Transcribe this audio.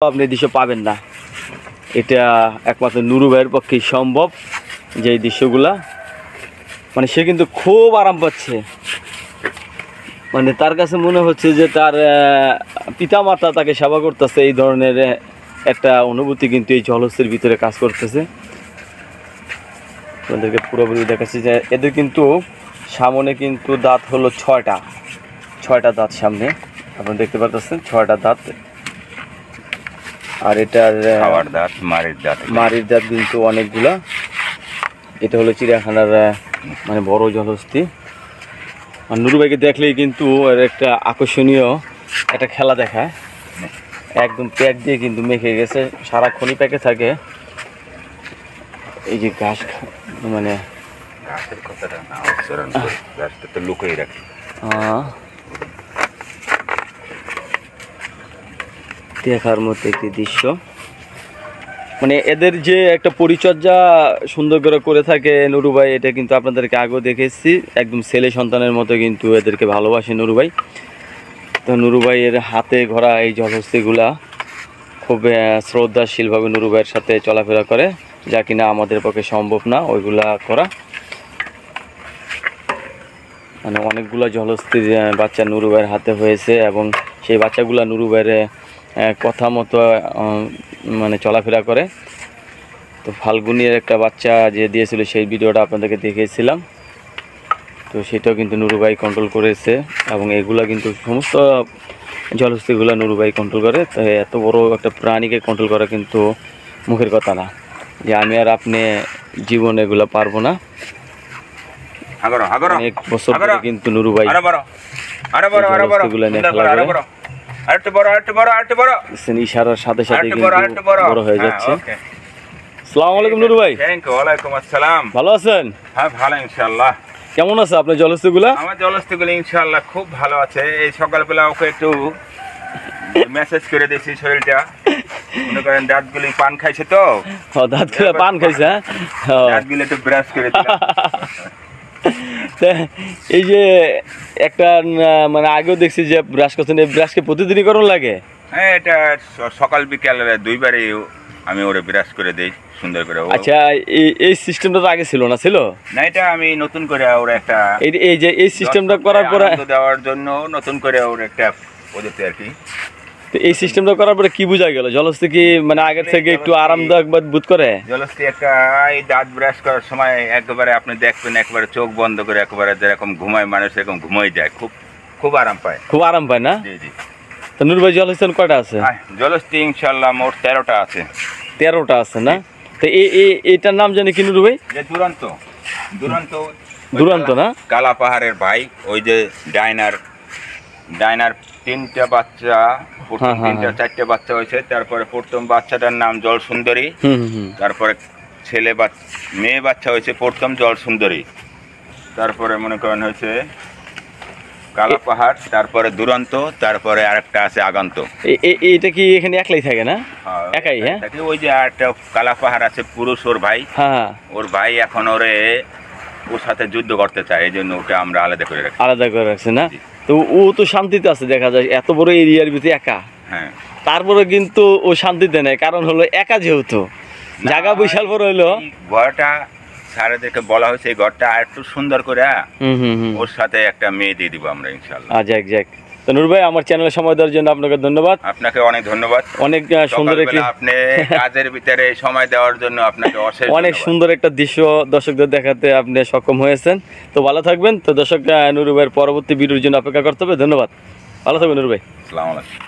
আপনি দৃশ্য পাবেন না। এটা একমাত্র নুরু ভাইয়ের পক্ষেই সম্ভব যে এই দৃশ্যগুলা, মানে সে কিন্তু খুব আরাম পাচ্ছে। মানে তার কাছে মনে হচ্ছে যে তার পিতামাতা তাকে সেবা করতেছে, এই ধরনের একটা অনুভূতি কিন্তু এই জলস্থির ভিতরে কাজ করতেছে। আপনাদেরকে পুরোপুরি দেখাচ্ছি যে এদের কিন্তু সামনে কিন্তু দাঁত হলো ছয়টা দাঁত সামনে আপনারা দেখতে পাচ্ছেন, 6টা দাঁত। আর এটার মারির দাঁত কিন্তু অনেকগুলা। এটা হলো চিড়িয়াখানার মানে বড় জলহস্তী। আর নুরু ভাইকে দেখলেই কিন্তু এর একটা আকর্ষণীয় একটা খেলা দেখায়, একদম প্যাক দিয়ে কিন্তু মেখে গেছে, সারাক্ষণই প্যাকে থাকে। এই যে ঘাস মানে ঘাসের কথাটা না উচ্চারণ করে ঘাসটা তো লুকিয়ে রাখে। দেখার মতো একটি দৃশ্য। মানে এদের যে একটা পরিচর্যা সুন্দর করে থাকে নুরু ভাই, এটা কিন্তু আপনাদেরকে আগেও দেখেছি। একদম ছেলে সন্তানের মতো কিন্তু এদেরকে ভালোবাসে নুরু ভাই। তো নুরু ভাইয়ের হাতে ঘোরা এই জলহস্তিগুলা খুব শ্রদ্ধাশীলভাবে নুরু ভাইয়ের সাথে চলাফেরা করে, যা কিনা আমাদের পক্ষে সম্ভব না ওইগুলা করা। মানে অনেকগুলো জলহস্তির বাচ্চা নুরু ভাইয়ের হাতে হয়েছে এবং সেই বাচ্চাগুলা নুরু ভাইয়ের কথা মতো মানে চলাফেরা করে। তো ফাল্গুনির একটা বাচ্চা যে দিয়েছিল সেই ভিডিওটা আপনাদেরকে দেখিয়েছিলাম, তো সেটাও কিন্তু নুরু ভাই কন্ট্রোল করেছে। এবং এগুলা কিন্তু সমস্ত জলহস্তিগুলো নুরু ভাই কন্ট্রোল করে। তো এত বড় একটা প্রাণীকে কন্ট্রোল করা কিন্তু মুখের কথা না, যে আমি আর আপনি জীবনে এগুলো পারবো না। অনেক বছর ধরে কিন্তু নুরু ভাই ইশারার সাথে সাথে কিন্তু বড় হয়ে যাচ্ছে। আসসালামু আলাইকুম নুরু ভাই। ওয়ালাইকুম আসসালাম। ভালো আছেন? হ্যাঁ ভালো ইনশাআল্লাহ। কেমন আছে আপনার জলহস্তিগুলা? আমার জলহস্তিগুলো ইনশাআল্লাহ খুব ভালো আছে। এই সকালবেলা ওকে একটু মেসেজ করে দিয়েছি, শরীরটা মনে করেন দাঁতগুলি পান খাইছে তো। দাঁতগুলো পান খাইছে, দাঁতগুলো একটু ব্রাশ করে দিলাম। এই যে একটা মানে আগেও দেখছি যে ব্রাশ করছেন, এই ব্রাশকে প্রতিদিনই করুন লাগে? হ্যাঁ, এটা সকাল বিকাল 2বারই আমি ওরে ব্রাশ করে দেই সুন্দর করে। আচ্ছা, এই সিস্টেমটা তো আগে ছিল না? ছিল না, এটা আমি নতুন করে ওর একটা এই যে এই সিস্টেমটা করার পরে দেওয়ার জন্য নতুন করে ওর একটা পদ্ধতি আর কি। তো এই সিস্টেমটা করার পরে কি বোঝা গেল? জলহস্তি কি মানে আগের থেকে একটু আরামদায়ক বোধ করে? জলহস্তি একটা এই দাঁত ব্রাশ করার সময় একেবারে আপনি দেখবেন একবারে চোখ বন্ধ করে একেবারে যেরকম ঘুমায় মানুষ এরকম ঘুমাই যায়, খুব আরাম পায়। খুব আরাম পায় না? জি জি। তো নুরু ভাই জলহস্তি কয়টা আছে? জলহস্তি ইনশাআল্লাহ মোট 13টা আছে। 13টা আছে না? তো এইটার নাম জানি কি নুরু ভাই? দুরন্ত না? কালা পাহাড়ের ভাই, ওই যে ডাইনার 3টা বাচ্চা, 4টে বাচ্চা হয়েছে। তারপরে প্রথম বাচ্চাটার নাম জল সুন্দরী, তারপরে মেয়ে বাচ্চা হয়েছে প্রথম জল সুন্দরী, তারপরে মনে করেন হয়েছে কালা পাহাড়, তারপরে দুরন্ত, তারপরে আরেকটা আছে আগন্ত। এইটা কি এখানে একলাই থাকে না? একাই? হ্যাঁ, ওই যে আরেকটা কালা পাহাড় আছে পুরুষ, ওর ভাই। হ্যাঁ, ওর ভাই এখন ওর সাথে যুদ্ধ করতে চায়, এই জন্য ওকে আমরা আলাদা করে রাখছি না? তো ও তো শান্তিতে আছে দেখা যায়, এত বড় এরিয়ার ভিতরে একা। হ্যাঁ, তারপরে কিন্তু ও শান্তিতে নেই, কারণ হলো একা যেহেতু, জায়গা বিশাল বড় হইলো। ঘরটা স্যারদেরকে বলা হয়েছে এই ঘরটা আর একটু সুন্দর করে ওর সাথে একটা মেয়ে দিয়ে দিব আমরা ইনশাআল্লাহ। যাক। তো নুরু ভাই, আমার চ্যানেলে সময় দেওয়ার জন্য আপনাকে ধন্যবাদ। আপনাকে অনেক ধন্যবাদ। অনেক সুন্দর একটি আপনি কাজের ভিতরে সময় দেওয়ার জন্য আপনাকে অনেক সুন্দর একটা দৃশ্য দর্শকদের দেখাতে আপনি সক্ষম হয়েছেন। তো ভালো থাকবেন। তো দর্শক, নুরু ভাইয়ের পরবর্তী ভিডিওর জন্য অপেক্ষা করতে হবে। ধন্যবাদ, ভালো থাকবেন নুরু ভাই। আসসালামু আলাইকুম।